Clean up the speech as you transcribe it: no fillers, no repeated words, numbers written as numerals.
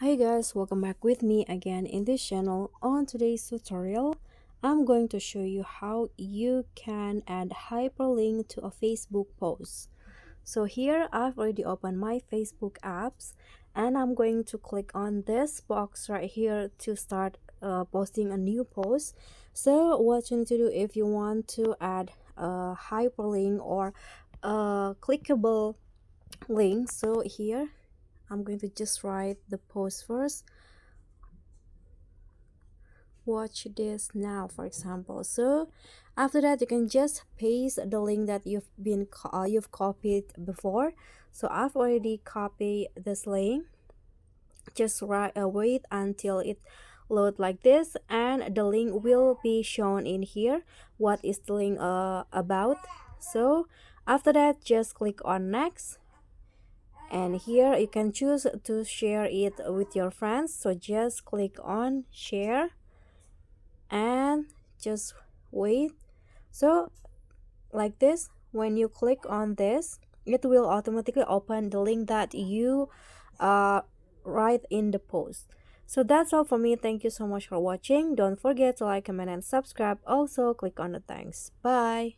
Hi guys, welcome back with me again in this channel. On today's tutorial, I'm going to show you how you can add hyperlink to a Facebook post. So here I've already opened my Facebook apps and I'm going to click on this box right here to start posting a new post. So what you need to do if you want to add a hyperlink or a clickable link, so here I'm going to just write the post first. Watch this now, for example. So after that, you can just paste the link that you've copied before. So I've already copied this link. Just wait until it load like this, and the link will be shown in here. What is the link about? So after that, just click on next, and here you can choose to share it with your friends. So just click on share and just wait. So like this, when you click on this, it will automatically open the link that you uh write in the post. So that's all for me. Thank you so much for watching. Don't forget to like, comment, and subscribe. Also click on the thanks. Bye.